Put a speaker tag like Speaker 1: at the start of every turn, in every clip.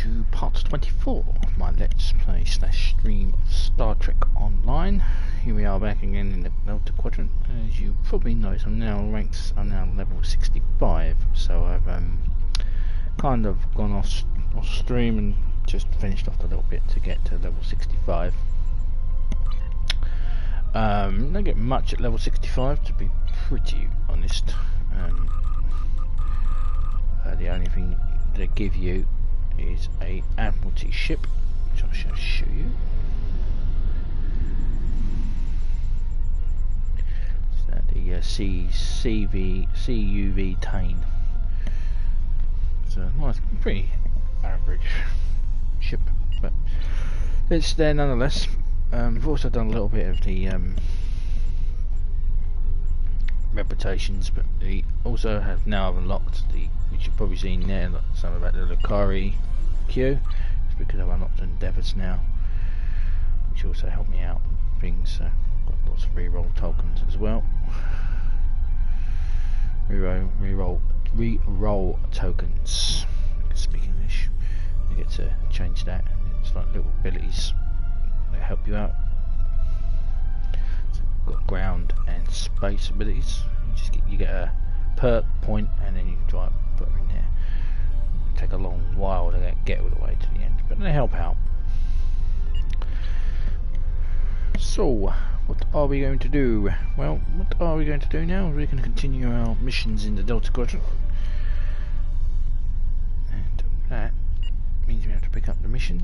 Speaker 1: to part 24 of my Let's Play / stream of Star Trek Online. Here we are back again in the Delta Quadrant. As you probably noticed, I'm now level 65, so I've kind of gone off stream and just finished off a little bit to get to level 65. Don't get much at level 65, to be pretty honest. The only thing they give you is a Admiralty ship, which I shall show you. So the CUV Tane. It's a nice, pretty average ship, but it's there nonetheless. I've also done a little bit of the reputations, but they also have now unlocked the, which you've probably seen there, some about the Lucari queue. It's because I've unlocked endeavours now, which also help me out with things. So got lots of reroll tokens as well. Reroll tokens. I can speak English. You get to change that, and it's like little abilities that help you out. Got ground and space abilities. You get a perk point, and then you try to put them in there. It'll take a long while to get all the way to the end, but they help out. So, what are we going to do? Well, what are we going to do now? We're going to continue our missions in the Delta Quadrant, and that means we have to pick up the mission.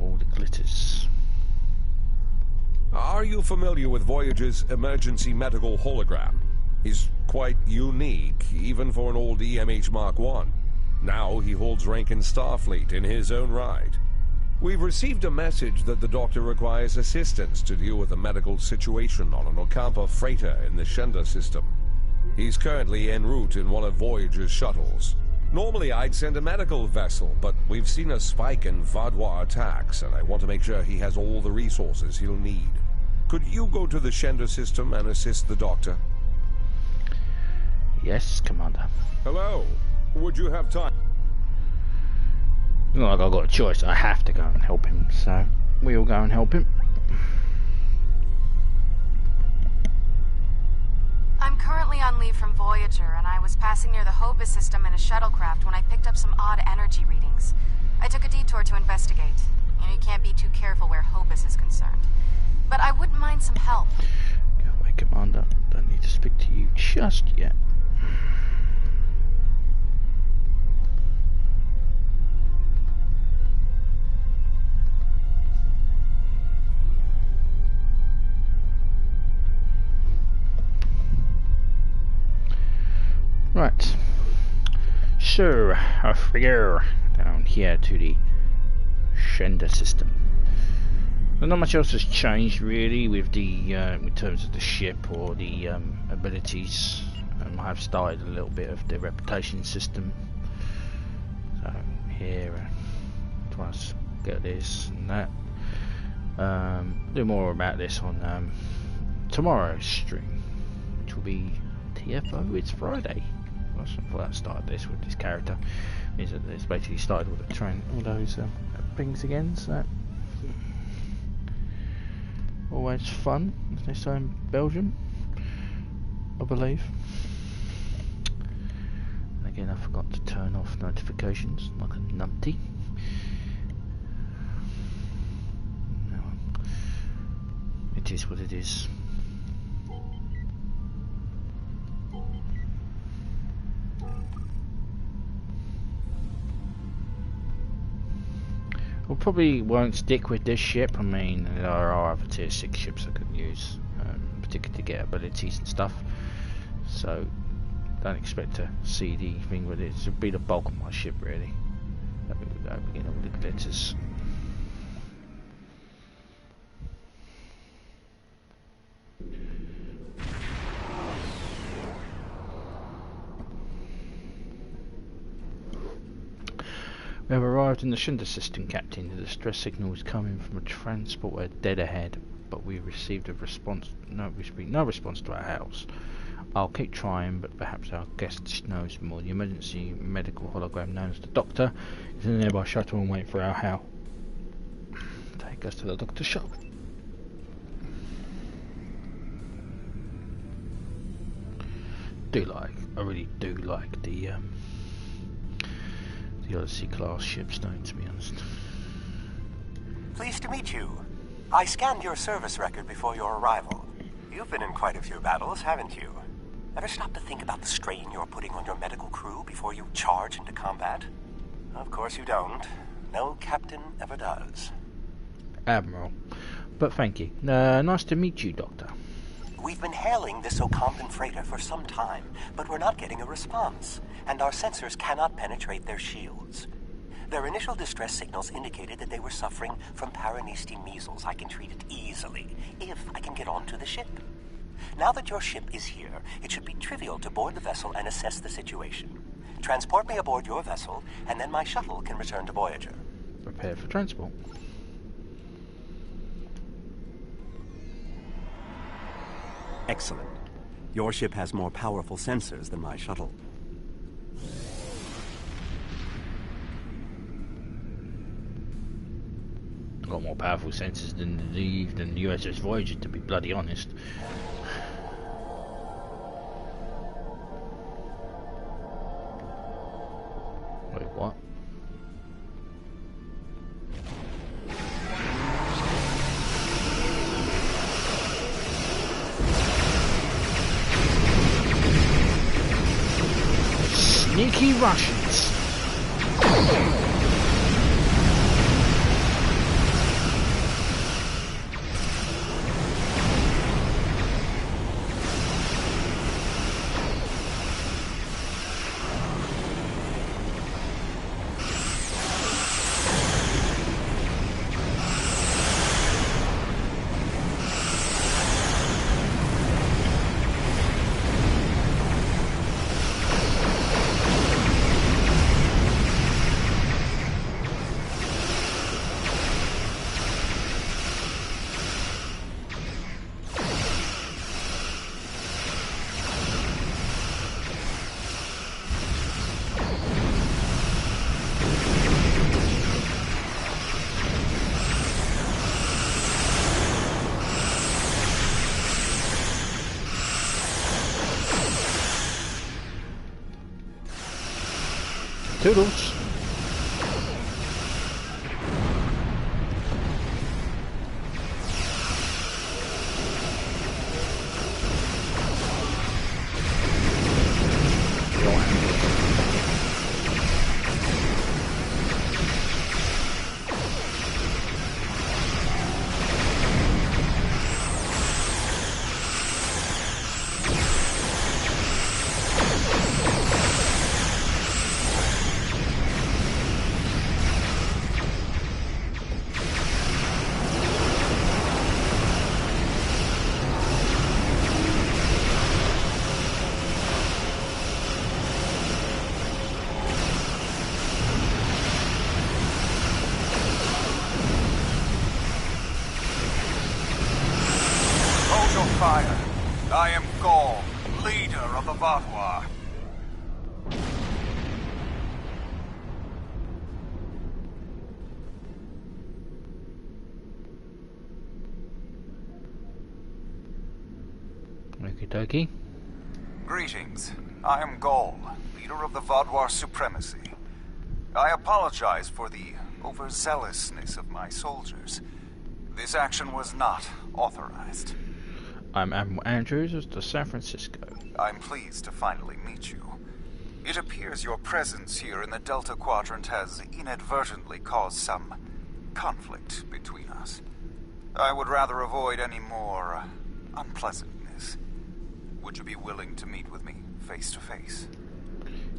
Speaker 1: All that glitters.
Speaker 2: Are you familiar with Voyager's emergency medical hologram? He's quite unique, even for an old EMH Mark I. Now he holds rank in Starfleet in his own right. We've received a message that the doctor requires assistance to deal with a medical situation on an Ocampa freighter in the Shenda system. He's currently en route in one of Voyager's shuttles. Normally I'd send a medical vessel, but we've seen a spike in Vaadwaur attacks, and I want to make sure he has all the resources he'll need. Could you go to the Shenda system and assist the doctor?
Speaker 1: Yes, Commander.
Speaker 2: Hello. Would you have time?
Speaker 1: Not like I've got a choice. I have to go and help him, so we'll go and help him.
Speaker 3: I'm currently on leave from Voyager, and I was passing near the Hobus system in a shuttlecraft when I picked up some odd energy readings. I took a detour to investigate. You can't be too careful where Hobus is concerned. But I wouldn't mind some help.
Speaker 1: Go away, Commander. Don't need to speak to you just yet. Right, so off we go down here to the Shenda system. Not much else has changed really with the in terms of the ship or the abilities. I have started a little bit of the reputation system. So here, trying to get this and that. Do more about this on tomorrow's stream, which will be TFO. It's Friday. Before I started this with this character, is that it's basically started with all those things again. So always fun, as they say in Belgium, I believe. And again, I forgot to turn off notifications like a numpty. It is what it is. We probably won't stick with this ship. I mean, there are other tier 6 ships I could use, particularly to get abilities and stuff. So, don't expect to see the thing with it. It'll be the bulk of my ship, really. That we go begin all the glitters. We have arrived in the Shenda system, Captain. The distress signal is coming from a transporter dead ahead, but we received a response. No response to our hails. I'll keep trying, but perhaps our guest knows more. The emergency medical hologram known as the Doctor is in a nearby shuttle and waiting for our help. Take us to the Doctor's shop. I really do like the Odyssey class ships, don't, to be honest.
Speaker 4: Pleased to meet you. I scanned your service record before your arrival. You've been in quite a few battles, haven't you? Ever stop to think about the strain you're putting on your medical crew before you charge into combat? Of course you don't. No captain ever does.
Speaker 1: Admiral. But thank you. Nice to meet you, Doctor.
Speaker 4: We've been hailing this Okampan freighter for some time, but we're not getting a response, and our sensors cannot penetrate their shields. Their initial distress signals indicated that they were suffering from Paranesti measles. I can treat it easily, if I can get onto the ship. Now that your ship is here, it should be trivial to board the vessel and assess the situation. Transport me aboard your vessel, and then my shuttle can return to Voyager.
Speaker 1: Prepare for transport.
Speaker 4: Excellent. Your ship has more powerful sensors than my shuttle.
Speaker 1: Got more powerful sensors than the USS Voyager, to be bloody honest. Wait, what? Sneaky Russians. Toodles.
Speaker 5: Fire. I am Gaul, leader of the Vaadwaur.
Speaker 1: Okie dokie.
Speaker 5: Greetings. I am Gaul, leader of the Vaadwaur supremacy. I apologize for the overzealousness of my soldiers. This action was not authorized.
Speaker 1: I'm Admiral Andrews of the San Francisco.
Speaker 5: I'm pleased to finally meet you. It appears your presence here in the Delta Quadrant has inadvertently caused some conflict between us. I would rather avoid any more unpleasantness. Would you be willing to meet with me face to face?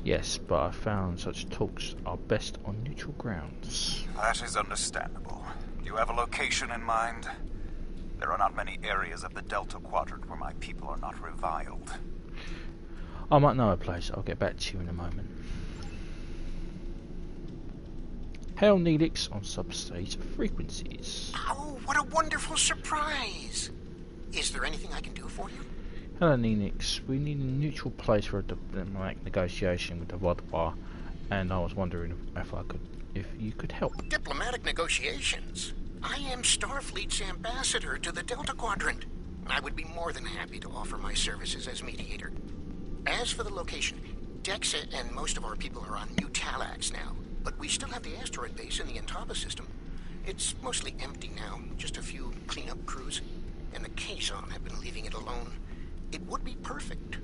Speaker 1: Yes, but I found such talks are best on neutral grounds.
Speaker 5: That is understandable. Do you have a location in mind? There are not many areas of the Delta Quadrant where my people are not reviled.
Speaker 1: I might know a place. I'll get back to you in a moment. Hail Neelix on substate frequencies.
Speaker 6: Oh, what a wonderful surprise! Is there anything I can do for you?
Speaker 1: Hello, Nenix. We need a neutral place for a diplomatic negotiation with the Vaadwaur, and I was wondering if you could help.
Speaker 6: Diplomatic negotiations? I am Starfleet's ambassador to the Delta Quadrant. I would be more than happy to offer my services as mediator. As for the location, Dexa and most of our people are on New Talax now, but we still have the asteroid base in the Intaba system. It's mostly empty now, just a few cleanup crews, and the Kazon have been leaving it alone. It would be perfect.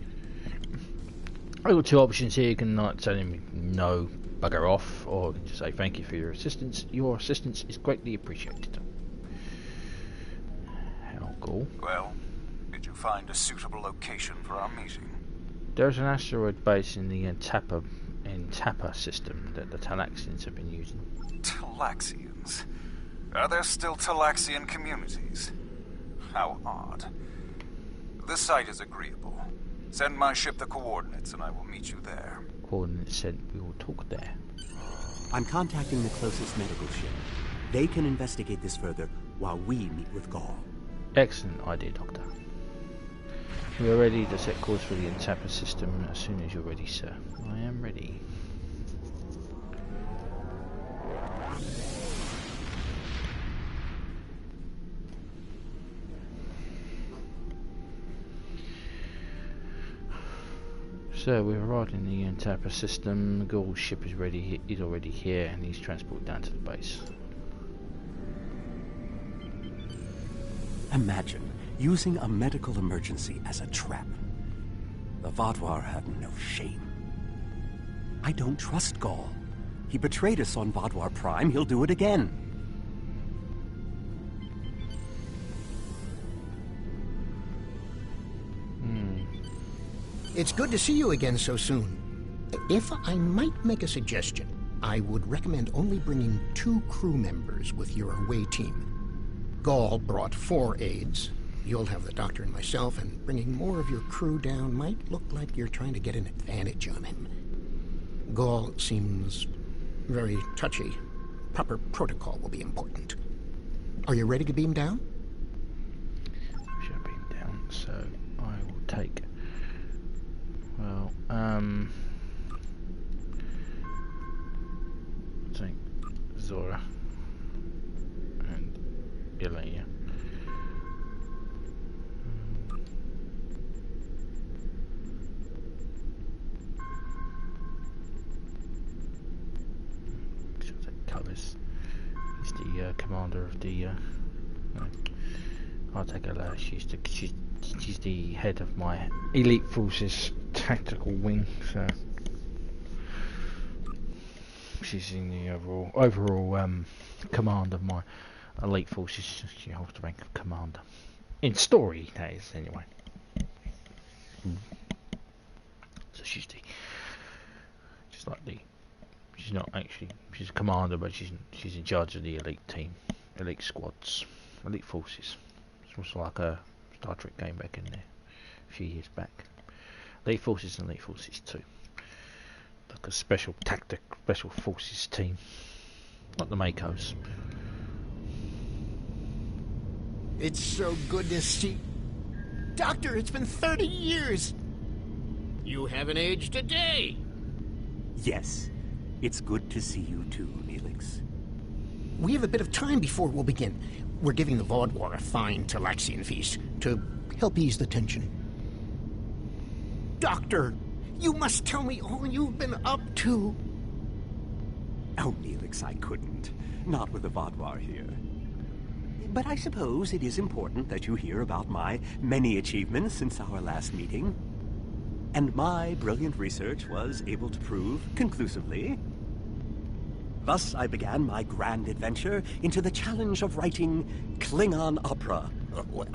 Speaker 1: I've got two options here. You can not tell him no, bugger off, or just say thank you for your assistance. Your assistance is greatly appreciated. How cool.
Speaker 5: Well, did you find a suitable location for our meeting?
Speaker 1: There's an asteroid base in the Intaba system that the Talaxians have been using.
Speaker 5: Talaxians? Are there still Talaxian communities? How odd. The site is agreeable. Send my ship the coordinates and I will meet you there.
Speaker 1: Coordinates sent, we will talk there.
Speaker 4: I'm contacting the closest medical ship. They can investigate this further while we meet with Gaul.
Speaker 1: Excellent idea, Doctor. We are ready to set course for the Intaba system as soon as you're ready, sir. I am ready. So we've arrived in the Intaba system. Gaul's ship is ready. He's already here, and he's transported down to the base.
Speaker 4: Imagine using a medical emergency as a trap. The Vaadwaur have no shame. I don't trust Gaul. He betrayed us on Vaadwaur Prime. He'll do it again.
Speaker 6: It's good to see you again so soon. If I might make a suggestion, I would recommend only bringing 2 crew members with your away team. Gaul brought 4 aides. You'll have the doctor and myself, and bringing more of your crew down might look like you're trying to get an advantage on him. Gaul seems very touchy. Proper protocol will be important. Are you ready to beam down?
Speaker 1: Should beam down, so I will take... Well, take Zora and Elenia. She'll take Cullis. He's the commander of the. No. I'll take her. She's the head of my elite forces tactical wing, so she's in the overall command of my elite forces. She holds the rank of commander in story, that is, anyway. So she's not actually, she's a commander, but she's in charge of the elite team, elite squads, elite forces. It's almost like a Star Trek game back in there a few years back. Elite Forces and Elite Forces 2. Like a special forces team. Like the Makos.
Speaker 6: It's so good to see... Doctor, it's been 30 years! You haven't aged a day!
Speaker 4: Yes, it's good to see you too, Neelix.
Speaker 6: We have a bit of time before we'll begin. We're giving the Vaadwaur a fine Talaxian feast to help ease the tension. Doctor, you must tell me all you've been up to.
Speaker 4: Oh, Neelix, I couldn't. Not with the Vaadwaur here. But I suppose it is important that you hear about my many achievements since our last meeting. And my brilliant research was able to prove conclusively. Thus, I began my grand adventure into the challenge of writing Klingon opera.
Speaker 6: Well,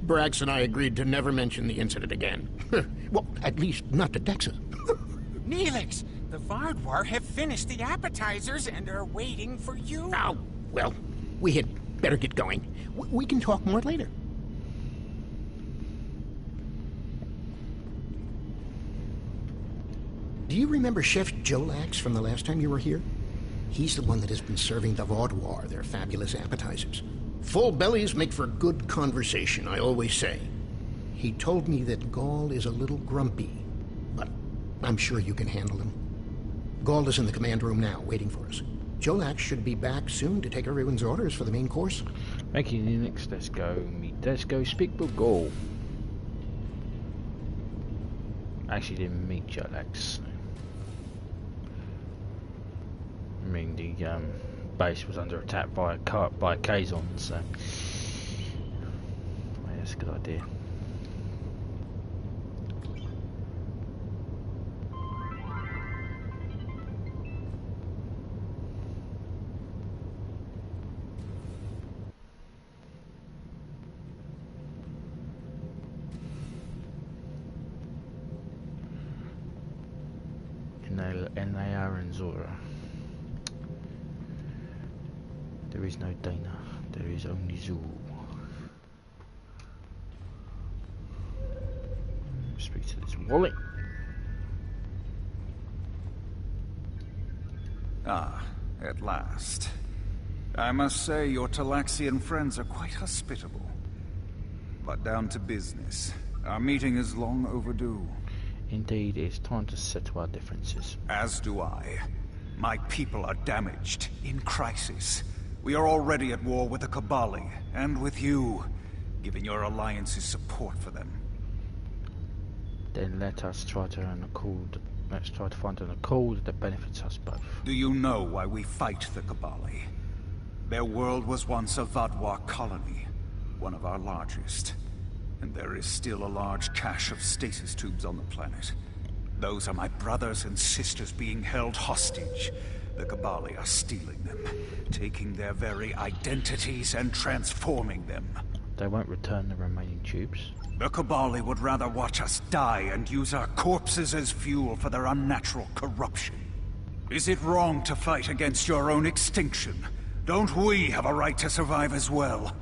Speaker 6: Brax and I agreed to never mention the incident again. Well, at least not to Dexa.
Speaker 7: Neelix, the Vaadwaur have finished the appetizers and are waiting for you.
Speaker 6: Oh, well, we had better get going. We can talk more later. Do you remember Chef Jolax from the last time you were here? He's the one that has been serving the Vaadwaur their fabulous appetizers. Full bellies make for good conversation, I always say. He told me that Gaul is a little grumpy, but I'm sure you can handle him. Gaul is in the command room now, waiting for us. Jolax should be back soon to take everyone's orders for the main course.
Speaker 1: Making Linux, let's go speak with Gaul. Actually didn't meet Jolax. I mean, the base was under attack by a Kazon, so yeah, that's a good idea. NAR and Zora. There is no Dana, there is only Zul. Speak to this wallet.
Speaker 5: Ah, at last. I must say your Talaxian friends are quite hospitable. But down to business. Our meeting is long overdue.
Speaker 1: Indeed, it's time to settle our differences.
Speaker 5: As do I. My people are damaged, in crisis. We are already at war with the Kabali, and with you, giving your alliance's support for them.
Speaker 1: Then let's try to find an accord that benefits us both.
Speaker 5: Do you know why we fight the Kabali? Their world was once a Vaadwaur colony, one of our largest. And there is still a large cache of stasis tubes on the planet. Those are my brothers and sisters being held hostage. The Kabali are stealing them, taking their very identities and transforming them.
Speaker 1: They won't return the remaining tubes.
Speaker 5: The Kabali would rather watch us die and use our corpses as fuel for their unnatural corruption. Is it wrong to fight against your own extinction? Don't we have a right to survive as well?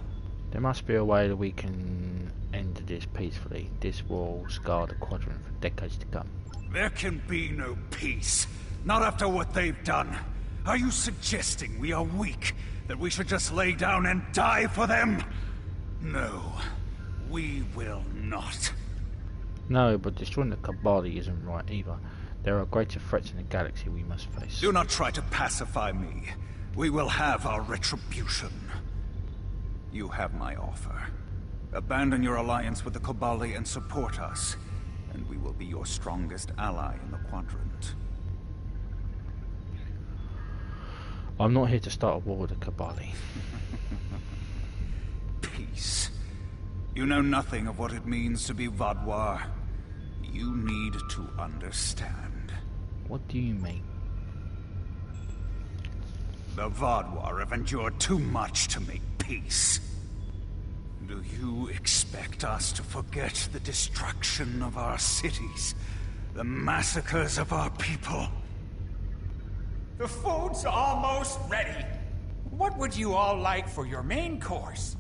Speaker 1: There must be a way that we can end this peacefully. This war will scar the quadrant for decades to come.
Speaker 5: There can be no peace. Not after what they've done. Are you suggesting we are weak? That we should just lay down and die for them? No. We will not.
Speaker 1: No, but destroying the Kabali isn't right either. There are greater threats in the galaxy we must face.
Speaker 5: Do not try to pacify me. We will have our retribution. You have my offer. Abandon your alliance with the Kabali and support us, and we will be your strongest ally in the quadrant.
Speaker 1: I'm not here to start a war with the Kabali.
Speaker 5: Peace. You know nothing of what it means to be Vaadwaur. You need to understand.
Speaker 1: What do you mean?
Speaker 5: The Vaadwaur have endured too much to make peace. Do you expect us to forget the destruction of our cities? The massacres of our people?
Speaker 7: The food's almost ready. What would you all like for your main course?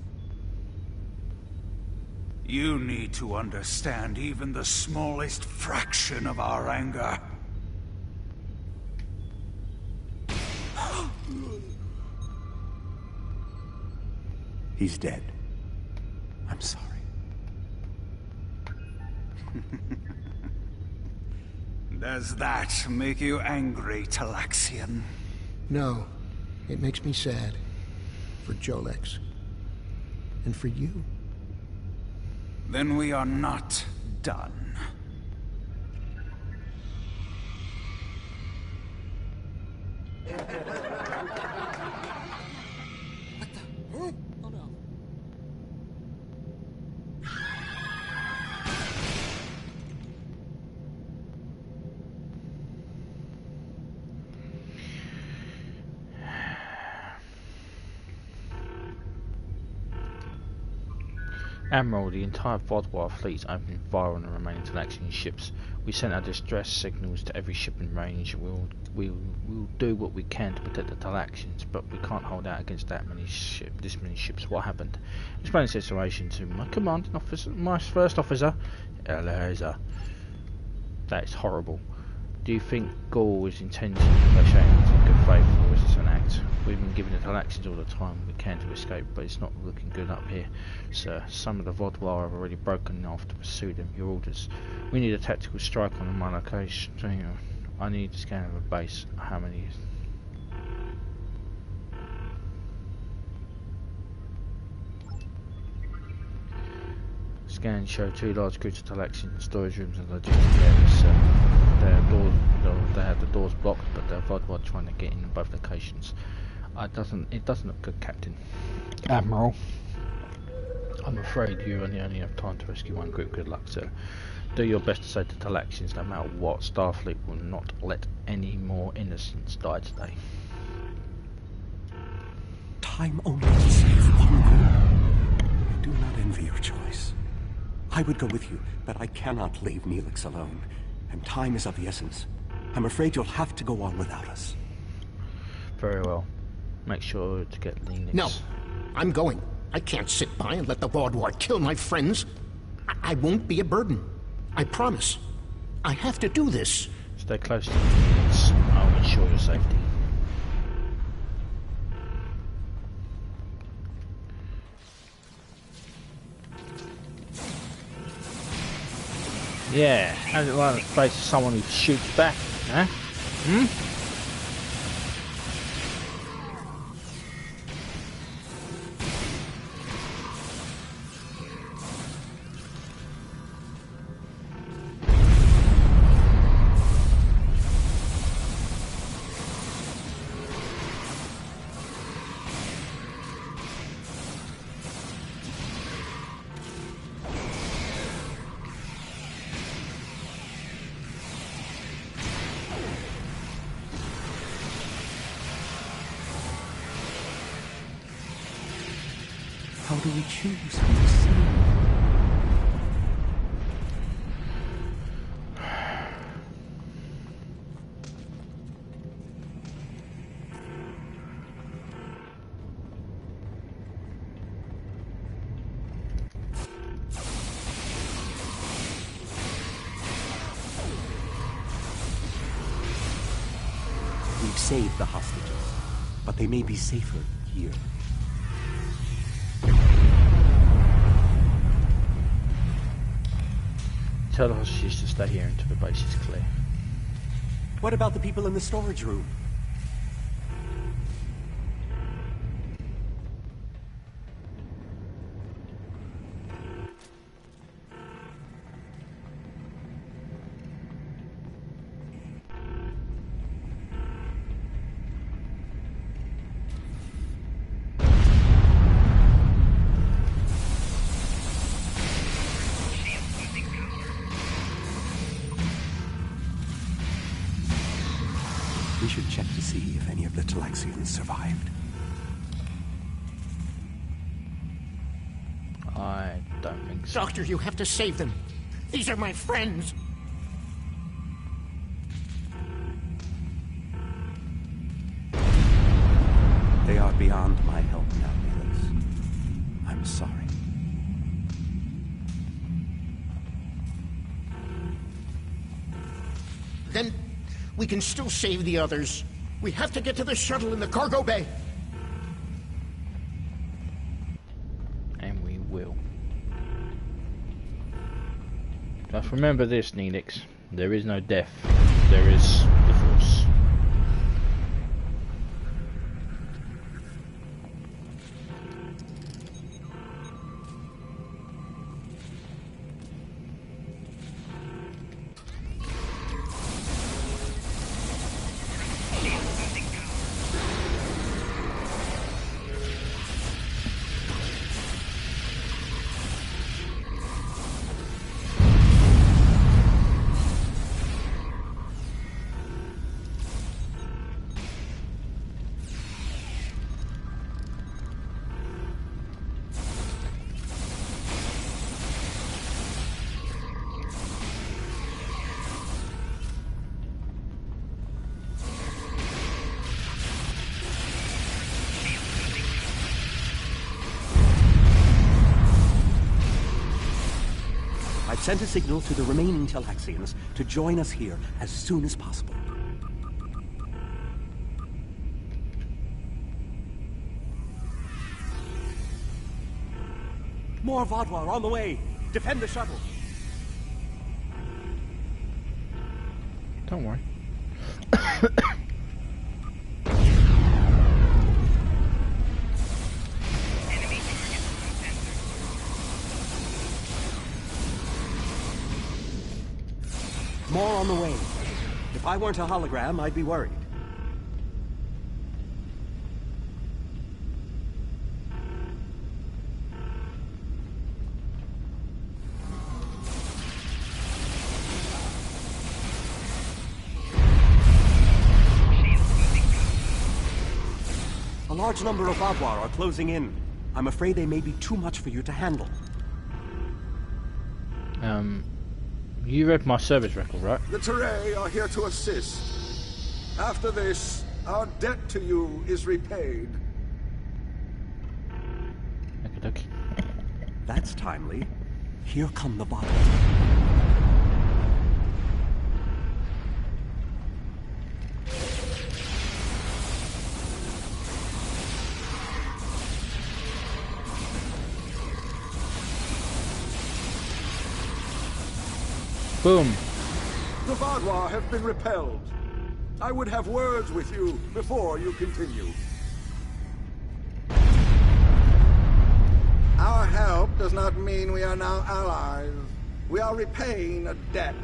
Speaker 5: You need to understand even the smallest fraction of our anger.
Speaker 4: He's dead. I'm sorry.
Speaker 5: Does that make you angry, Talaxian?
Speaker 6: No, it makes me sad. For Jolax. And for you.
Speaker 5: Then we are not done.
Speaker 1: Admiral, the entire Vaadwaur fleet is opening fire on the remaining Talaxian ships. We sent our distress signals to every ship in range. We'll do what we can to protect the Talaxians, but we can't hold out against this many ships. What happened? Explain the situation to my commanding officer, my first officer, Eliza. That is horrible. Do you think Gaul is intending to negotiate in good faith, or is this an act? We've been giving the Talaxians all the time we can to escape, but it's not looking good up here, sir. Some of the Vaadwaur have already broken off to pursue them. Your orders. We need a tactical strike on my location. I need a scan of a base. How many? Scans show 2 large groups of Talaxian storage rooms and logistics areas. They have the doors blocked, but they're Vaadwaur trying to get in both locations. It doesn't look good, Captain. Admiral. I'm afraid you only have time to rescue one group. Good luck, sir. Do your best to save the Talaxians, no matter what. Starfleet will not let any more innocents die today.
Speaker 4: Time only to save one group. I do not envy your choice. I would go with you, but I cannot leave Neelix alone. And time is of the essence. I'm afraid you'll have to go on without us.
Speaker 1: Very well. Make sure to get Neelix.
Speaker 6: No, I'm going. I can't sit by and let the Vaadwaur kill my friends. I won't be a burden. I promise. I have to do this.
Speaker 1: Stay close to Neelix. I'll ensure your safety. Yeah, how's it like to face someone who shoots back, huh?
Speaker 4: How do we choose who to save? We've saved the hostages, but they may be safer here.
Speaker 1: Tell the hostages to stay here until the base is clear.
Speaker 4: What about the people in the storage room? We should check to see if any of the Talaxians survived.
Speaker 1: I don't think so.
Speaker 6: Doctor, you have to save them. These are my friends.
Speaker 4: They are beyond my help now, Neelix. I'm sorry.
Speaker 6: Then we can still save the others. We have to get to the shuttle in the cargo bay.
Speaker 1: And we will. Just remember this, Neelix. There is no death. There is the Force.
Speaker 4: I've sent a signal to the remaining Talaxians to join us here as soon as possible. More Vaadwaur on the way! Defend the shuttle!
Speaker 1: Don't worry.
Speaker 4: More on the way. If I weren't a hologram, I'd be worried. A large number of Vaadwaur are closing in. I'm afraid they may be too much for you to handle.
Speaker 1: You read my service record, right?
Speaker 8: The Teray are here to assist. After this, our debt to you is repaid.
Speaker 1: Okay.
Speaker 4: That's timely. Here come the Vaadwaur.
Speaker 1: Boom.
Speaker 8: The Vaadwaur have been repelled. I would have words with you before you continue. Our help does not mean we are now allies. We are repaying a debt.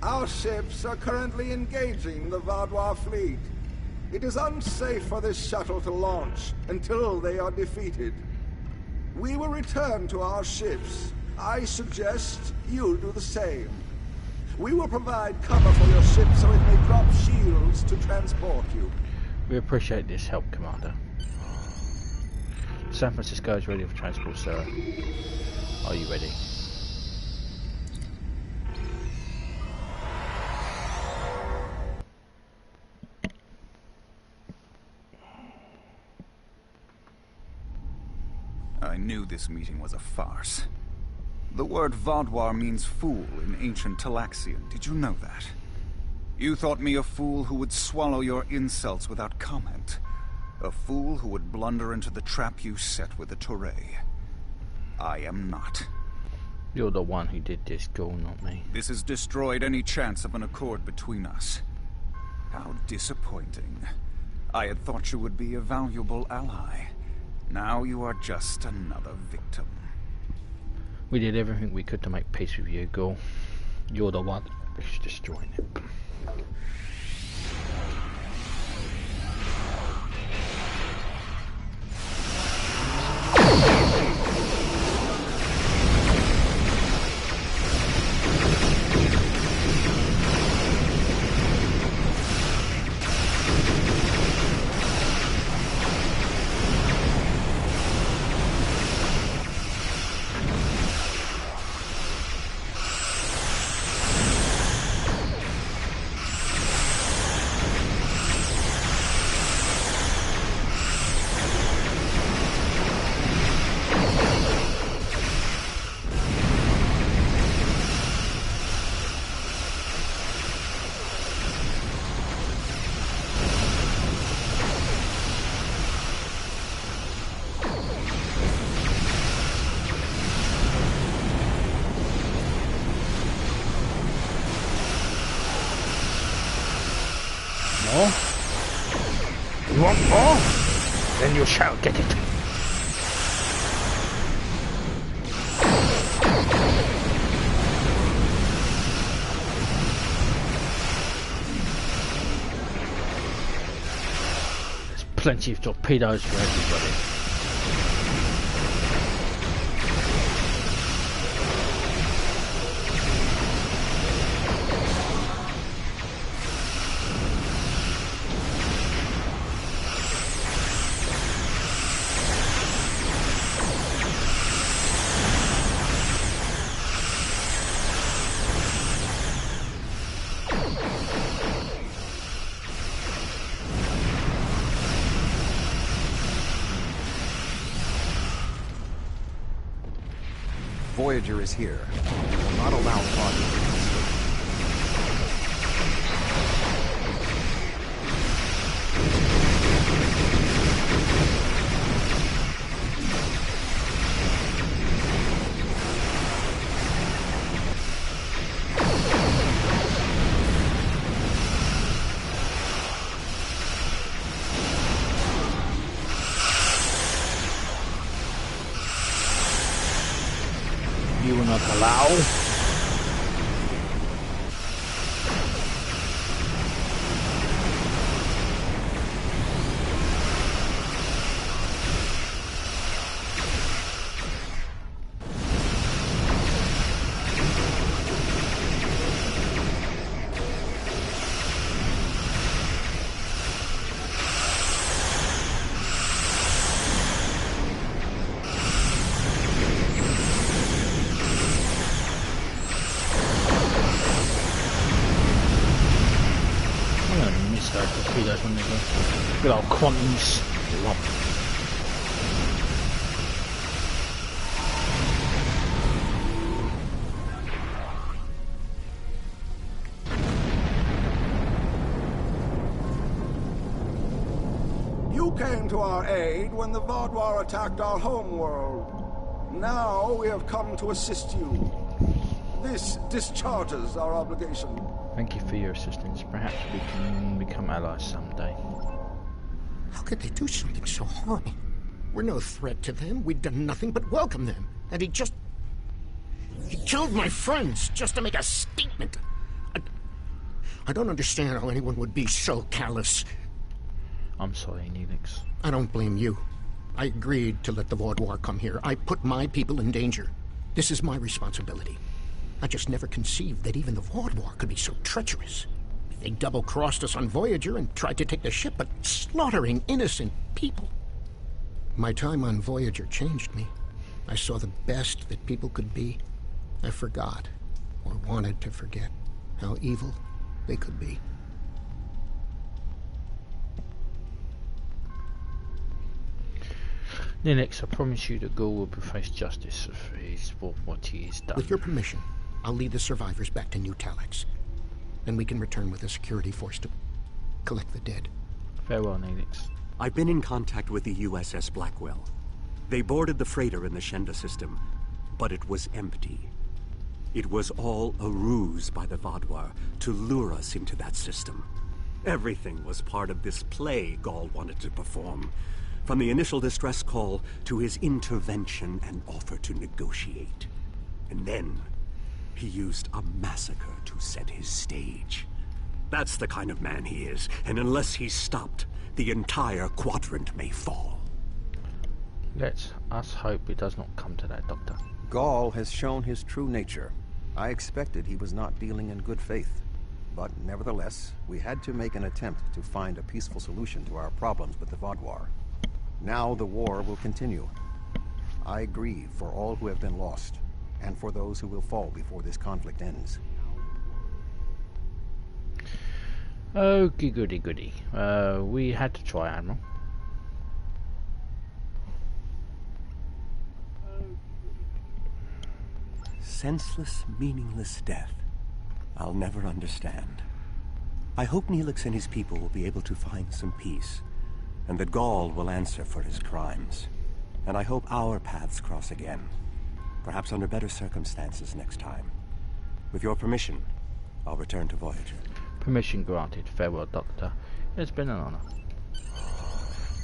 Speaker 8: Our ships are currently engaging the Vaadwaur fleet. It is unsafe for this shuttle to launch until they are defeated. We will return to our ships. I suggest you do the same. We will provide cover for your ship so it may drop shields to transport you.
Speaker 1: We appreciate this help, Commander. San Francisco is ready for transport, sir. Are you ready?
Speaker 5: I knew this meeting was a farce. The word Vaadwaur means fool in ancient Talaxian. Did you know that? You thought me a fool who would swallow your insults without comment. A fool who would blunder into the trap you set with the Teray. I am not.
Speaker 1: You're the one who did this, Gaul, not me.
Speaker 5: This has destroyed any chance of an accord between us. How disappointing. I had thought you would be a valuable ally. Now you are just another victim.
Speaker 1: We did everything we could to make peace with you, Gaul. You're the one that's destroying it. More? You want more? Then you shall get it. There's plenty of torpedoes for everybody.
Speaker 9: Voyager is here. We will not allow Vaadwaur to escape.
Speaker 1: Gaul. Good old quantums.
Speaker 8: You came to our aid when the Vaadwaur attacked our homeworld. Now we have come to assist you. This discharges our obligation.
Speaker 1: Thank you for your assistance. Perhaps we can become allies someday.
Speaker 6: How could they do something so horrible? We're no threat to them. We've done nothing but welcome them. And he killed my friends just to make a statement. I don't understand how anyone would be so callous.
Speaker 1: I'm sorry, Neelix.
Speaker 6: I don't blame you. I agreed to let the Vaadwaur come here. I put my people in danger. This is my responsibility. I just never conceived that even the Vaadwaur could be so treacherous. They double-crossed us on Voyager and tried to take the ship, but slaughtering innocent people. My time on Voyager changed me. I saw the best that people could be. I forgot, or wanted to forget, how evil they could be.
Speaker 1: Neelix, I promise you that Gaul will face justice for what he has done.
Speaker 6: With your permission, I'll lead the survivors back to New Talax. Then we can return with a security force to collect the dead.
Speaker 1: Farewell, Neelix.
Speaker 4: I've been in contact with the USS Blackwell. They boarded the freighter in the Shenda system, but it was empty. It was all a ruse by the Vaadwaur to lure us into that system. Everything was part of this play Gaul wanted to perform, from the initial distress call to his intervention and offer to negotiate. And then he used a massacre to set his stage. That's the kind of man he is, and unless he's stopped, the entire quadrant may fall.
Speaker 1: Let us hope it does not come to that, Doctor.
Speaker 9: Gaul has shown his true nature. I expected he was not dealing in good faith. But nevertheless, we had to make an attempt to find a peaceful solution to our problems with the Vaadwaur. Now the war will continue. I grieve for all who have been lost, and for those who will fall before this conflict ends.
Speaker 1: Okay, goody goody. We had to try, Admiral.
Speaker 4: Senseless, meaningless death. I'll never understand. I hope Neelix and his people will be able to find some peace, and that Gaul will answer for his crimes. And I hope our paths cross again, perhaps under better circumstances next time. With your permission, I'll return to Voyager.
Speaker 1: Permission granted. Farewell, Doctor. It's been an honor.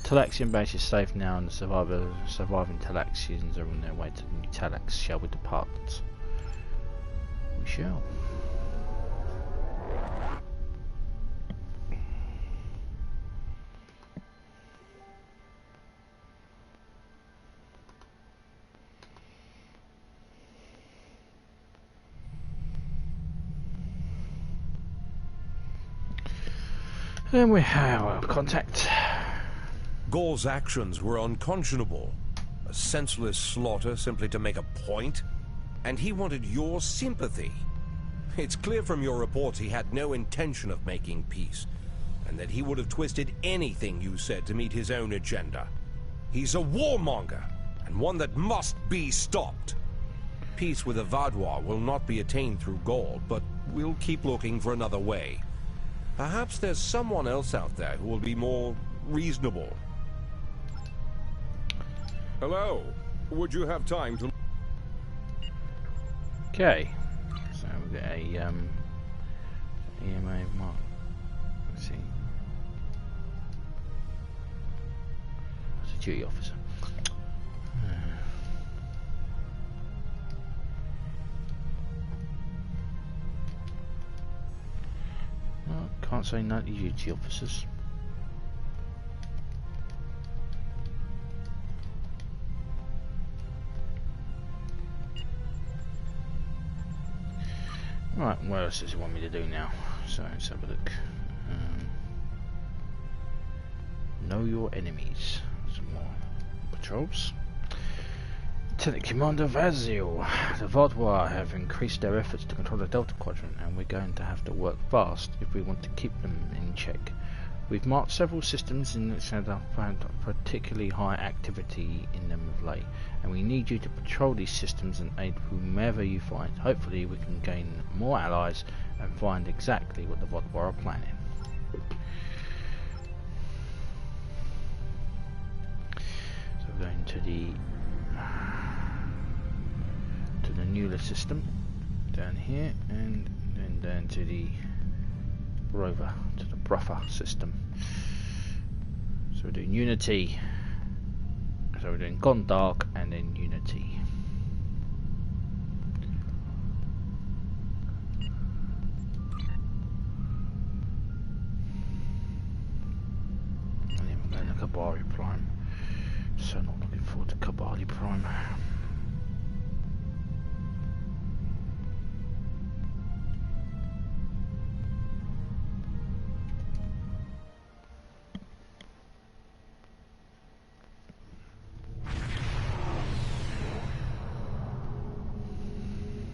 Speaker 1: Talaxian base is safe now, and the surviving Talaxians are on their way to New Talax. Shall we depart? We shall. And we have our contact.
Speaker 2: Gaul's actions were unconscionable. A senseless slaughter simply to make a point. And he wanted your sympathy. It's clear from your reports he had no intention of making peace, and that he would have twisted anything you said to meet his own agenda. He's a warmonger, and one that must be stopped. Peace with the Vaadwaur will not be attained through Gaul, but we'll keep looking for another way. Perhaps there's someone else out there who will be more reasonable. Hello. Would you have time to...
Speaker 1: Okay. So we've got a EMA mark. Let's see. That's a duty officer. can't say no to duty officers. Right, what else does he want me to do now? So let's have a look. Know your enemies. Some more patrols. Lieutenant Commander Vaadwaurs. The Vaadwaurs have increased their efforts to control the Delta Quadrant, and we're going to have to work fast if we want to keep them in check. We've marked several systems in which have found particularly high activity in them of late, and we need you to patrol these systems and aid whomever you find. Hopefully we can gain more allies and find exactly what the Vaadwaurs are planning. So we're going to the Nuller system down here, and then down to the rover, to the Bruffer system. So we're doing Unity, so we're doing Gone Dark and then Unity. And then we're going to Kabali Prime, so not looking forward to Kabali Prime.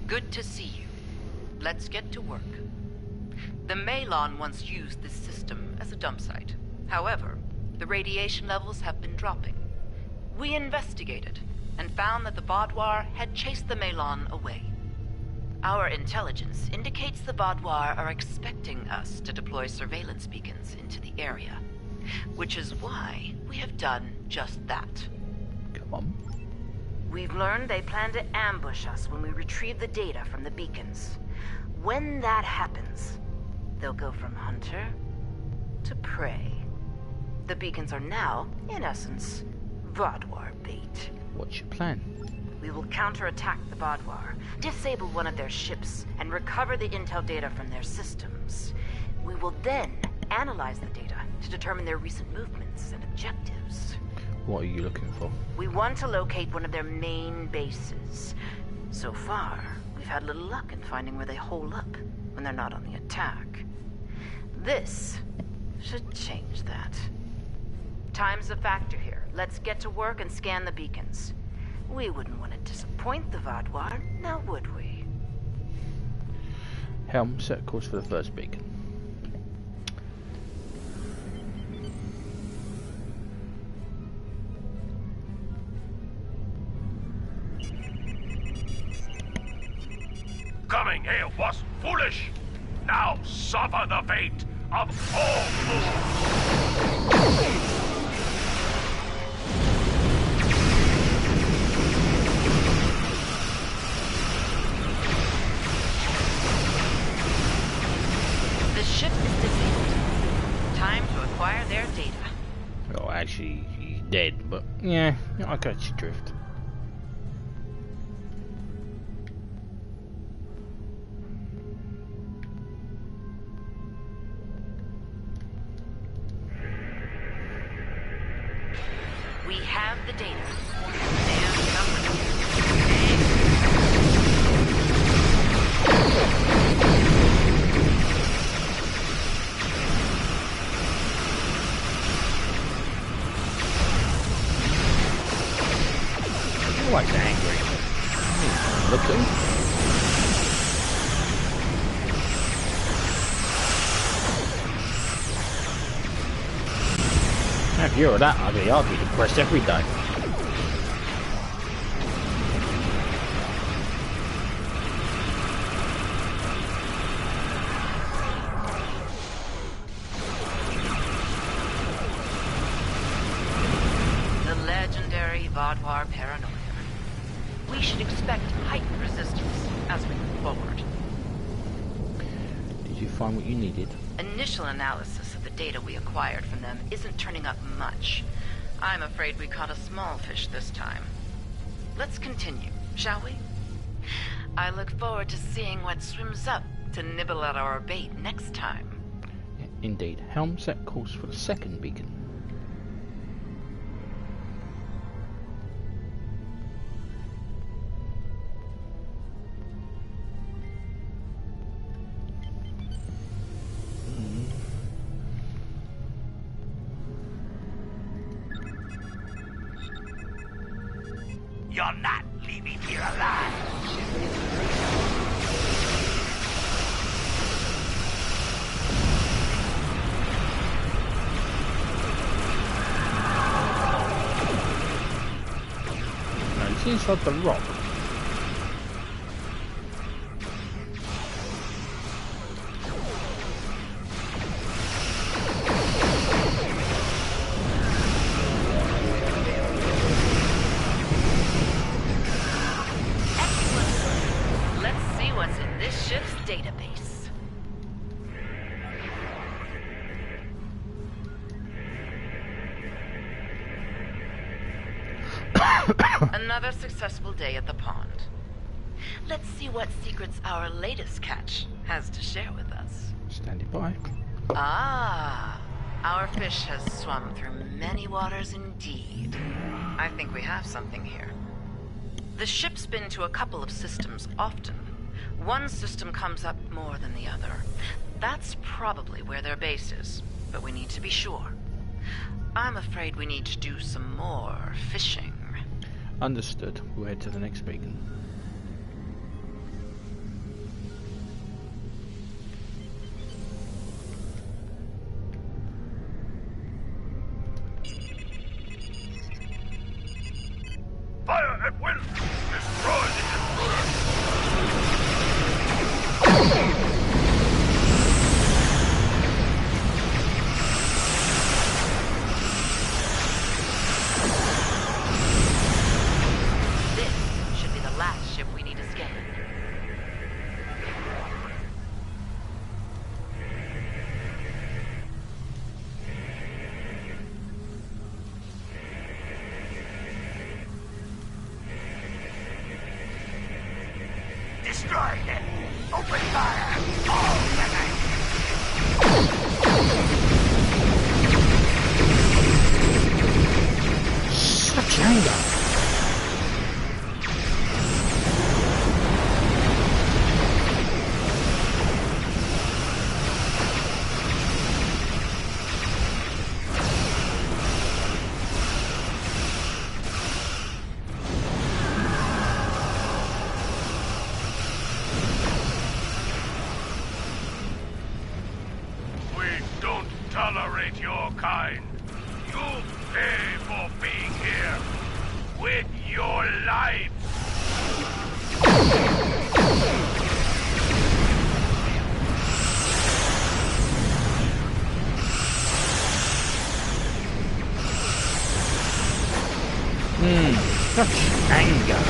Speaker 10: Good to see you. Let's get to work. The Malon once used this system as a dump site. However, the radiation levels have been dropping. We investigated and found that the Vaadwaur had chased the Malon away. Our intelligence indicates the Vaadwaur are expecting us to deploy surveillance beacons into the area, which is why we have done just that.
Speaker 1: Come on.
Speaker 10: We've learned they plan to ambush us when we retrieve the data from the beacons. When that happens, they'll go from hunter to prey. The beacons are now, in essence, Vaadwaur bait.
Speaker 1: What's your plan?
Speaker 10: We will counterattack the Vaadwaur, disable one of their ships, and recover the intel data from their systems. We will then analyze the data to determine their recent movements and objectives.
Speaker 1: What are you looking for?
Speaker 10: We want to locate one of their main bases. So far, we've had little luck in finding where they hole up when they're not on the attack. This should change that. Time's a factor here. Let's get to work and scan the beacons. We wouldn't want to disappoint the Vaadwaur, now would we?
Speaker 1: Helm, set course for the first beacon.
Speaker 11: Coming here was foolish. Now suffer the fate of all fools.
Speaker 10: The ship is disabled. Time to acquire their data.
Speaker 1: Oh, actually, he's dead, but yeah, I got your drift.
Speaker 10: We have the data.
Speaker 1: You're like angry. Looking. If you're that ugly, I'll be depressed every day.
Speaker 10: The legendary Vaadwaur paranoia. We should expect heightened resistance as we move forward.
Speaker 1: Did you find what you needed?
Speaker 10: Initial analysis of the data we acquired from them isn't turning up much. I'm afraid we caught a small fish this time. Let's continue, shall we? I look forward to seeing what swims up to nibble at our bait next time.
Speaker 1: Indeed. Helm set course for the second beacon.
Speaker 11: You're not leaving here alive.
Speaker 1: No, it's inside the rock.
Speaker 10: Another successful day at the pond. Let's see what secrets our latest catch has to share with us.
Speaker 1: Standing by.
Speaker 10: Ah, our fish has swum through many waters indeed. I think we have something here. The ship's been to a couple of systems often. One system comes up more than the other. That's probably where their base is, but we need to be sure. I'm afraid we need to do some more fishing.
Speaker 1: Understood. We'll head to the next beacon.
Speaker 11: Fire at will! Destroy the intruder!
Speaker 10: This should be the last ship we need to scan.
Speaker 11: Destroy them! Open fire! All tonight!
Speaker 1: Such anger!
Speaker 11: We don't tolerate your kind. You pay for being here with your life.
Speaker 1: Such anger.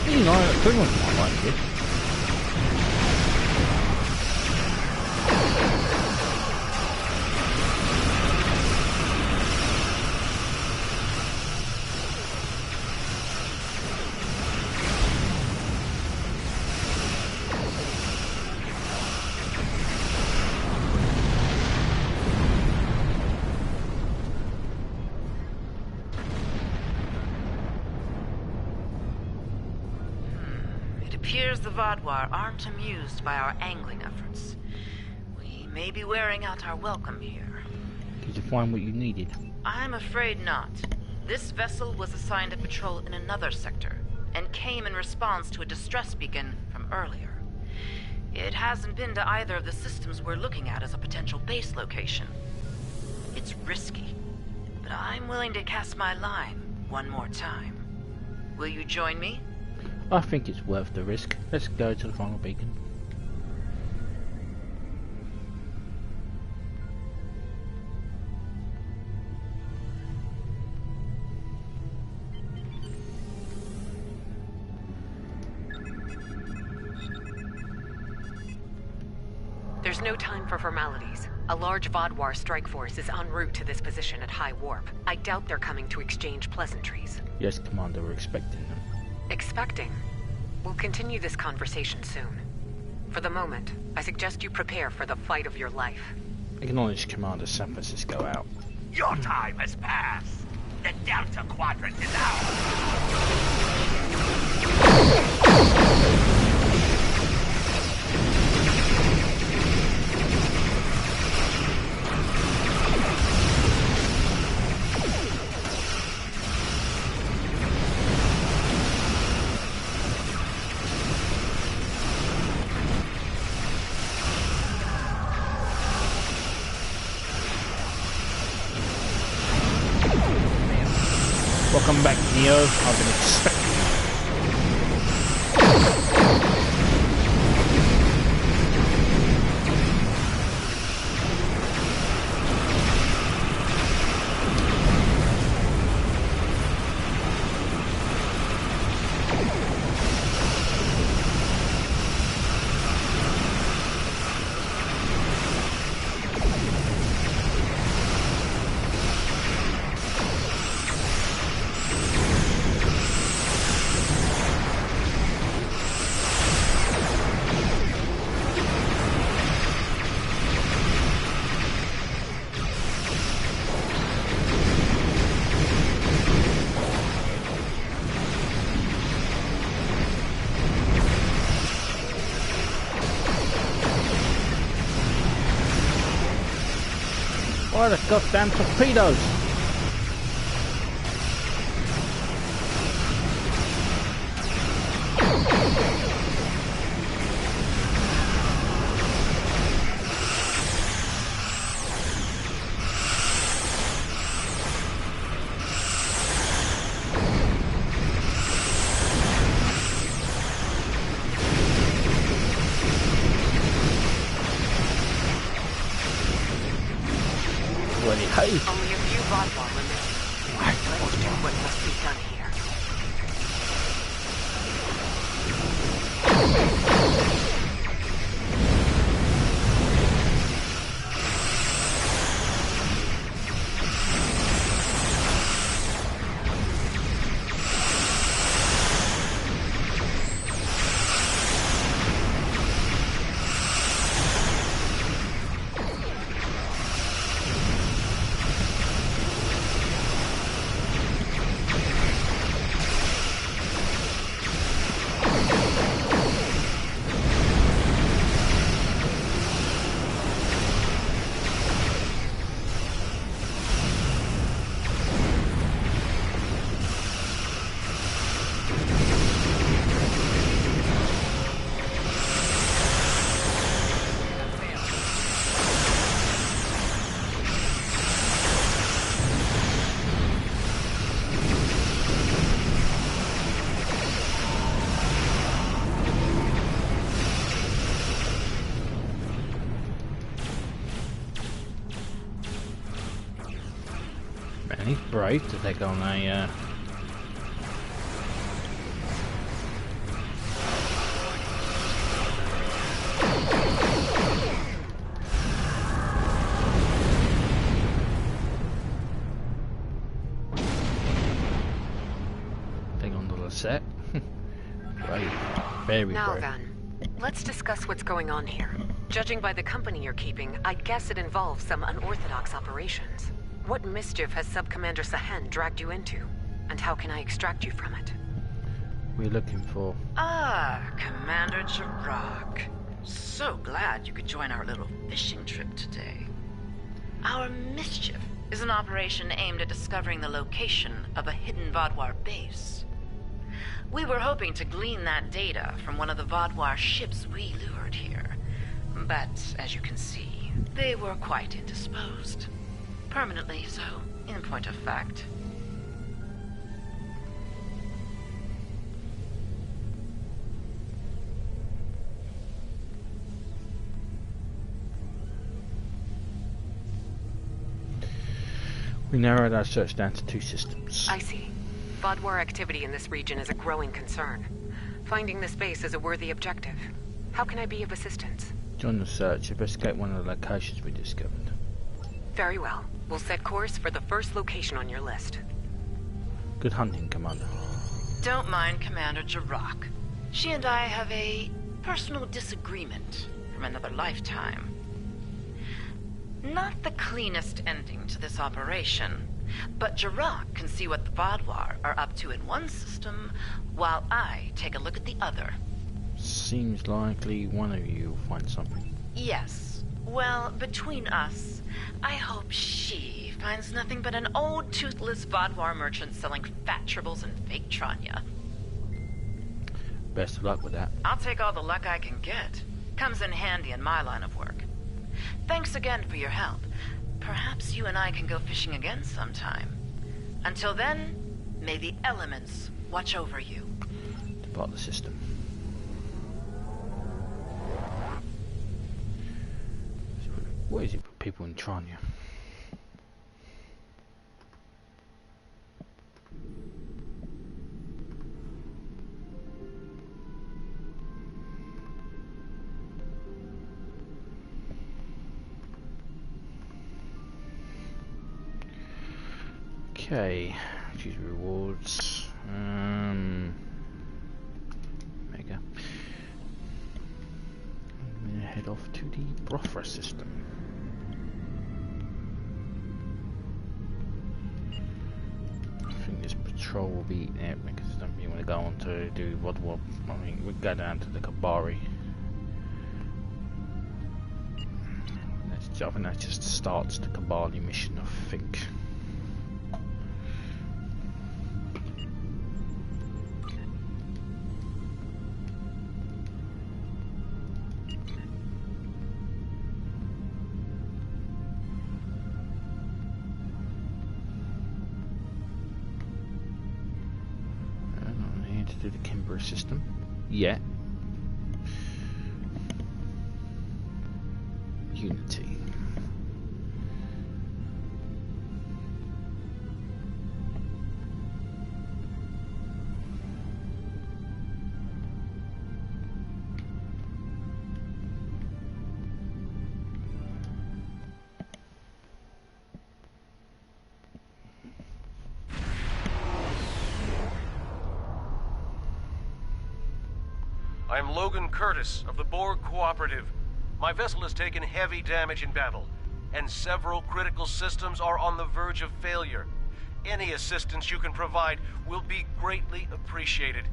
Speaker 1: You know, everyone's not like this.
Speaker 10: It appears the Vaadwaur aren't amused by our angling efforts. We may be wearing out our welcome here.
Speaker 1: Did you find what you needed?
Speaker 10: I'm afraid not. This vessel was assigned a patrol in another sector, and came in response to a distress beacon from earlier. It hasn't been to either of the systems we're looking at as a potential base location. It's risky, but I'm willing to cast my line one more time. Will you join me?
Speaker 1: I think it's worth the risk. Let's go to the final beacon.
Speaker 12: There's no time for formalities. A large Vaadwaur strike force is en route to this position at high warp. I doubt they're coming to exchange pleasantries.
Speaker 1: Yes, Commander, we're expecting them.
Speaker 12: Expecting? We'll continue this conversation soon. For the moment, I suggest you prepare for the fight of your life.
Speaker 1: Acknowledge, Commander. San Francisco out.
Speaker 11: Your time has passed. The Delta Quadrant is ours.
Speaker 1: Welcome back, Neo. I've been expecting you. Why the goddamn torpedoes?
Speaker 12: Only a few Vaadwaur remain. Let's do what must be done here.
Speaker 1: He's brave to take on a thing on the set. Brave. Very
Speaker 12: now
Speaker 1: brave.
Speaker 12: then, let's discuss what's going on here. Judging by the company you're keeping, I'd guess it involves some unorthodox operations. What mischief has Sub-Commander Sahen dragged you into? And how can I extract you from it?
Speaker 1: We're looking for...
Speaker 10: Ah, Commander Jirok. So glad you could join our little fishing trip today. Our mischief is an operation aimed at discovering the location of a hidden Vaadwaur base. We were hoping to glean that data from one of the Vaadwaur ships we lured here. But, as you can see, they were quite indisposed. Permanently so, in point of fact.
Speaker 1: We narrowed our search down to 2 systems.
Speaker 12: I see. Vaadwaur activity in this region is a growing concern. Finding this base is a worthy objective. How can I be of assistance?
Speaker 1: Join the search. Investigate one of the locations we discovered.
Speaker 12: Very well. We'll set course for the first location on your list.
Speaker 1: Good hunting, Commander.
Speaker 10: Don't mind Commander Jirok. She and I have a personal disagreement from another lifetime. Not the cleanest ending to this operation, but Jirok can see what the Vaadwaur are up to in one system, while I take a look at the other.
Speaker 1: Seems likely one of you will find something.
Speaker 10: Yes. Well, between us, I hope she finds nothing but an old toothless Vaadwaur merchant selling fat tribbles and fake Tranya.
Speaker 1: Best of luck with that.
Speaker 10: I'll take all the luck I can get. Comes in handy in my line of work. Thanks again for your help. Perhaps you and I can go fishing again sometime. Until then, may the elements watch over you.
Speaker 1: Depart the system. What is it with people in Tranya? Okay, choose rewards. Mega. I'm gonna head off to the Vaadwaur system. I think this patrol will be there because I don't really want to go on to do Vaadwaur. I mean, we go down to the Kabari. I think that just starts the Kabali mission, I think. Do the Kimber system yet. Unity.
Speaker 13: I'm Logan Curtis of the Borg Cooperative. My vessel has taken heavy damage in battle, and several critical systems are on the verge of failure. Any assistance you can provide will be greatly appreciated.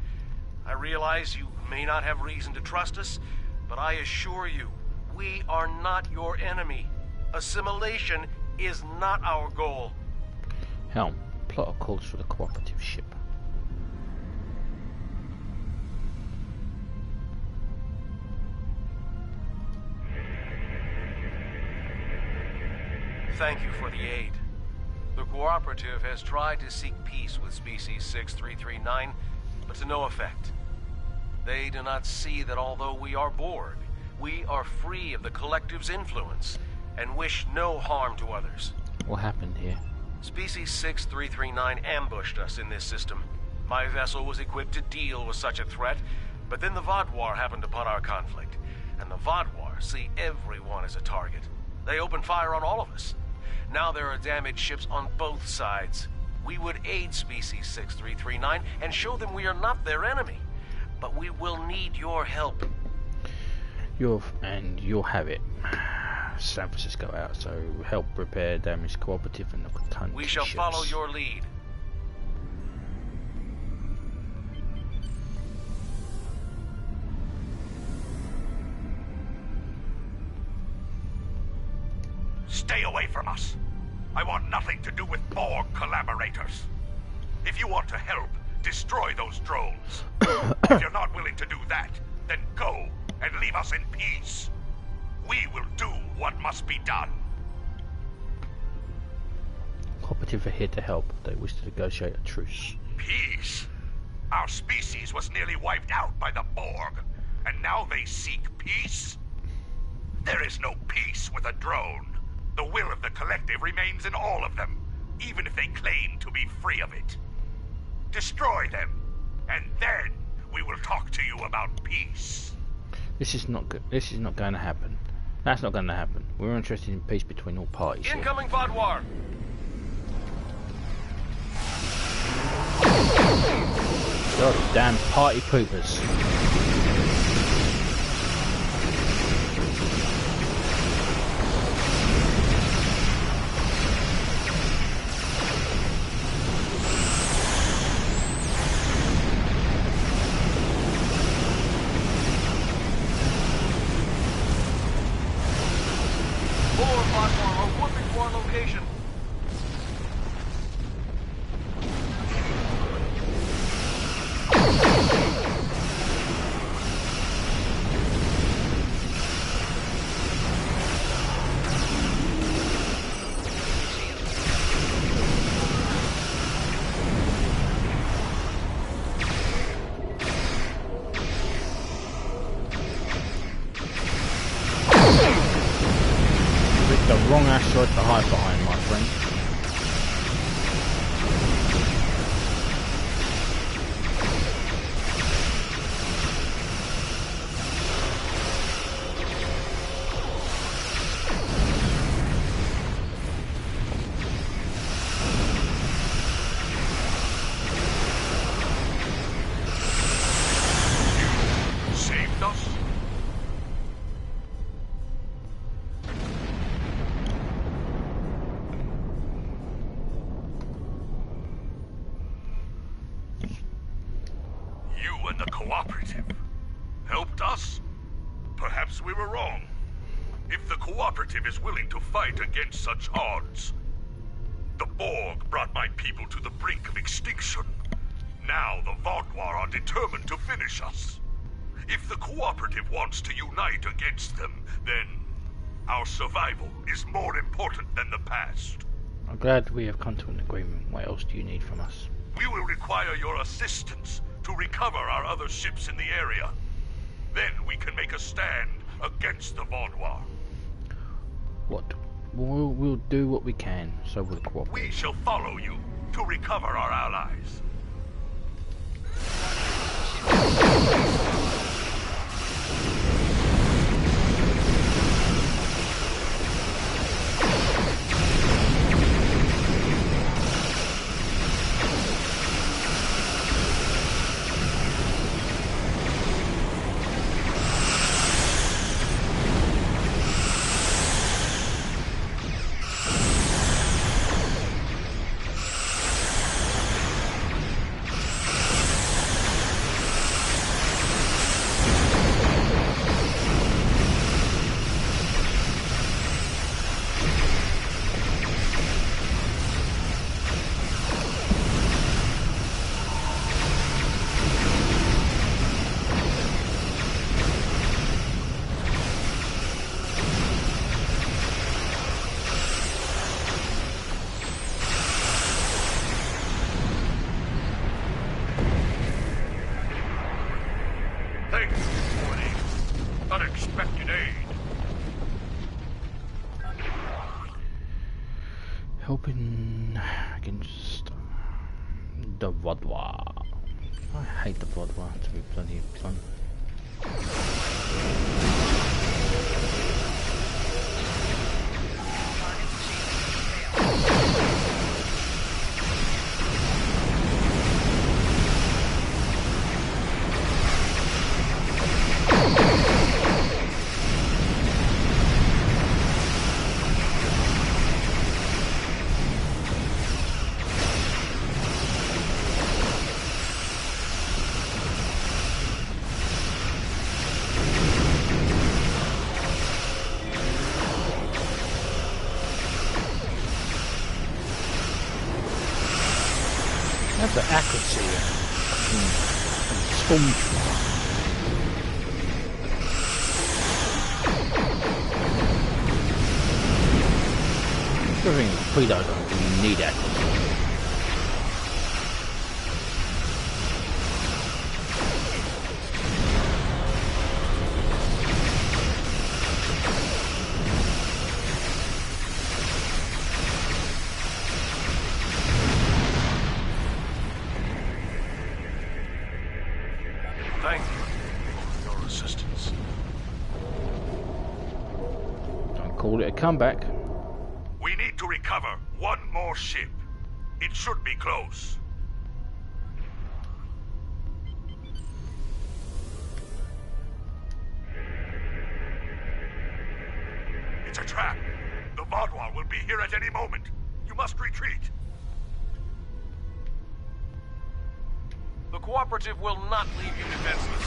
Speaker 13: I realize you may not have reason to trust us, but I assure you, we are not your enemy. Assimilation is not our goal.
Speaker 1: Helm, plot a course for the cooperative ship.
Speaker 13: Thank you for the aid. The Cooperative has tried to seek peace with Species 6339, but to no effect. They do not see that although we are Borg, we are free of the Collective's influence, and wish no harm to others.
Speaker 1: What happened here?
Speaker 13: Species 6339 ambushed us in this system. My vessel was equipped to deal with such a threat, but then the Vaadwaur happened upon our conflict, and the Vaadwaur see everyone as a target. They opened fire on all of us. Now there are damaged ships on both sides. We would aid Species 6339 and show them we are not their enemy. But we will need your help.
Speaker 1: You'll have it. San Francisco out, so help repair damaged Cooperative and the Catan
Speaker 13: We shall
Speaker 1: ships.
Speaker 13: follow your lead.
Speaker 11: Stay away from us. I want nothing to do with Borg collaborators. If you want to help, destroy those drones. If you're not willing to do that, then go and leave us in peace. We will do what must be done.
Speaker 1: Cooperative are here to help. They wish to negotiate a truce.
Speaker 11: Peace? Our species was nearly wiped out by the Borg, and now they seek peace? There is no peace with a drone. The will of the Collective remains in all of them, even if they claim to be free of it. Destroy them, and then we will talk to you about peace.
Speaker 1: This is not good. This is not going to happen. That's not going to happen. We're interested in peace between all parties.
Speaker 13: Incoming Vaadwaur!
Speaker 1: God damn party poopers.
Speaker 11: when the Cooperative helped us? Perhaps we were wrong. If the Cooperative is willing to fight against such odds, the Borg brought my people to the brink of extinction. Now the Vaadwaur are determined to finish us. If the Cooperative wants to unite against them, then our survival is more important than the past.
Speaker 1: I'm glad we have come to an agreement. What else do you need from us?
Speaker 11: We will require your assistance to recover our other ships in the area. Then we can make a stand against the Vaadwaur.
Speaker 1: What? We'll do what we can, so we'll cooperate.
Speaker 11: We shall follow you to recover our allies. Thanks for the unexpected aid.
Speaker 1: Helping against the Vaadwaur. I hate the Vaadwaur, to be bloody blunt. That's the accuracy stormtrooper. I think we don't really need accuracy.
Speaker 11: Thank you for your assistance.
Speaker 1: Don't call it a comeback.
Speaker 11: We need to recover one more ship. It should be close. It's a trap. The Vaadwaur will be here at any moment. You must retreat.
Speaker 13: The Cooperative will not leave you defenseless.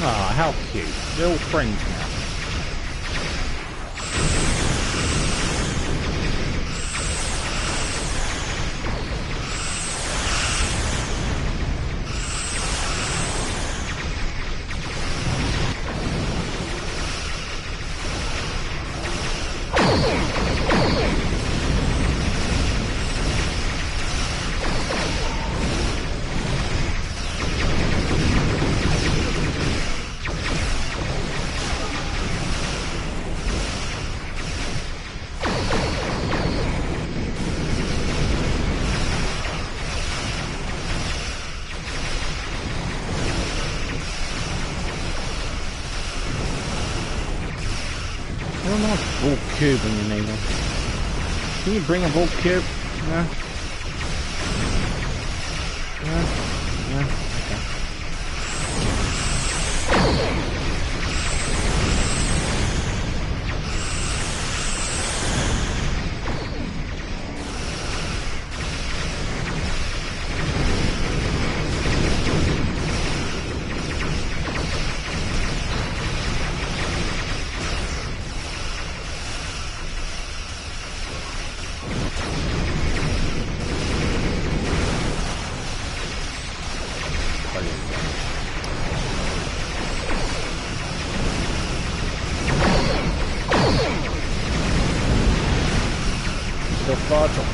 Speaker 1: Ah, how cute. They're all friends now. I don't know a ball cube in your name. Can you bring a ball cube? No? No?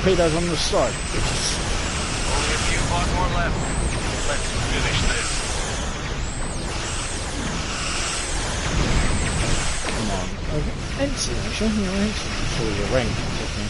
Speaker 1: Torpedoes on the side.
Speaker 13: Only a few more left. Let's finish this.
Speaker 1: Come on. Ensign, actually. You know, it's all your range. Okay.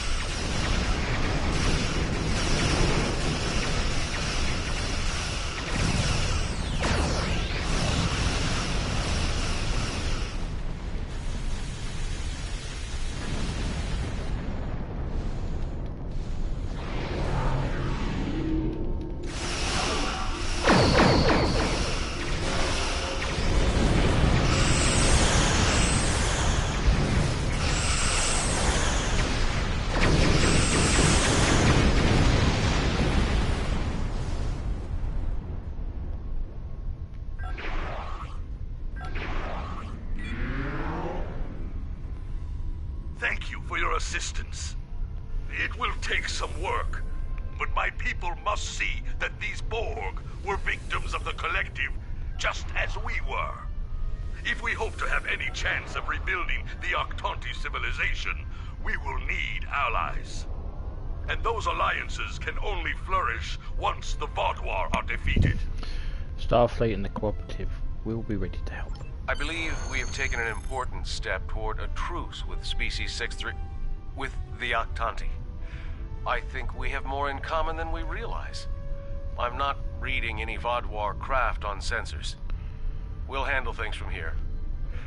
Speaker 11: Thank you for your assistance. It will take some work, but my people must see that these Borg were victims of the Collective, just as we were. If we hope to have any chance of rebuilding the Octanti civilization, we will need allies. And those alliances can only flourish once the Vaadwaur are defeated.
Speaker 1: Starfleet and the Cooperative will be ready to help.
Speaker 13: I believe we have taken an important step toward a truce with Species 6-3... with the Octanti. I think we have more in common than we realize. I'm not reading any Vaadwaur craft on sensors. We'll handle things from here.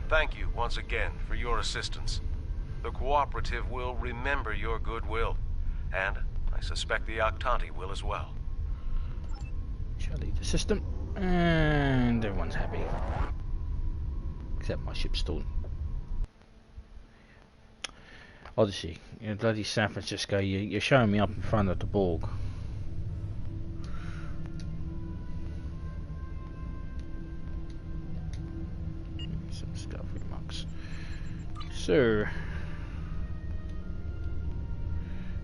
Speaker 13: Thank you once again for your assistance. The Cooperative will remember your goodwill, and I suspect the Octanti will as well.
Speaker 1: Shall leave the system, and everyone's happy. Except my ship's stalled. Odyssey, you know, bloody San Francisco, you're showing me up in front of the Borg. Some Discovery mugs. So,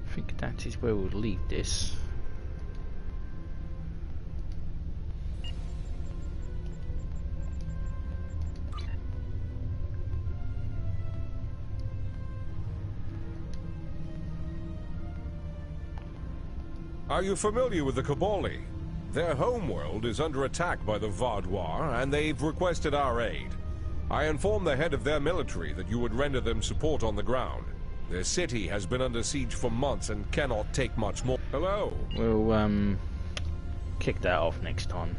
Speaker 1: I think that is where we'll leave this.
Speaker 2: Are you familiar with the Cabali? Their homeworld is under attack by the Vaadwaur, and they've requested our aid. I informed the head of their military that you would render them support on the ground. Their city has been under siege for months and cannot take much more. Hello?
Speaker 1: We'll kick that off next time.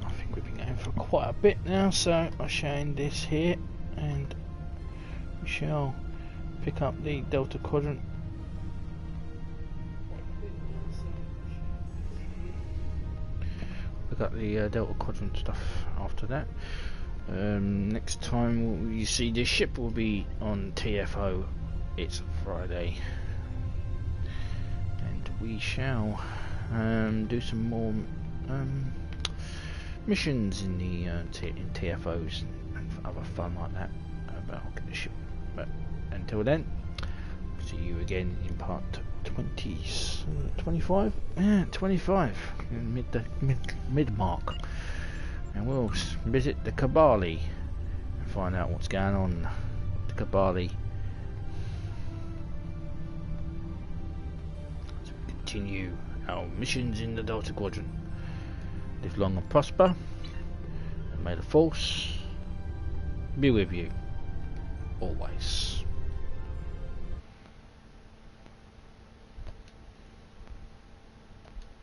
Speaker 1: I think we've been going for quite a bit now, so I shall end this here, and we shall pick up the Delta Quadrant. Got the Delta Quadrant stuff after that. Next time you see this ship will be on TFO. It's Friday, and we shall do some more missions in the in TFOs and other fun like that. But I'll get the ship. But until then, see you again in part 25? Yeah, 25. Mid mark. And we'll visit the Cabali and find out what's going on with the Cabali. So we continue our missions in the Delta Quadrant. Live long and prosper, and may the Force be with you always.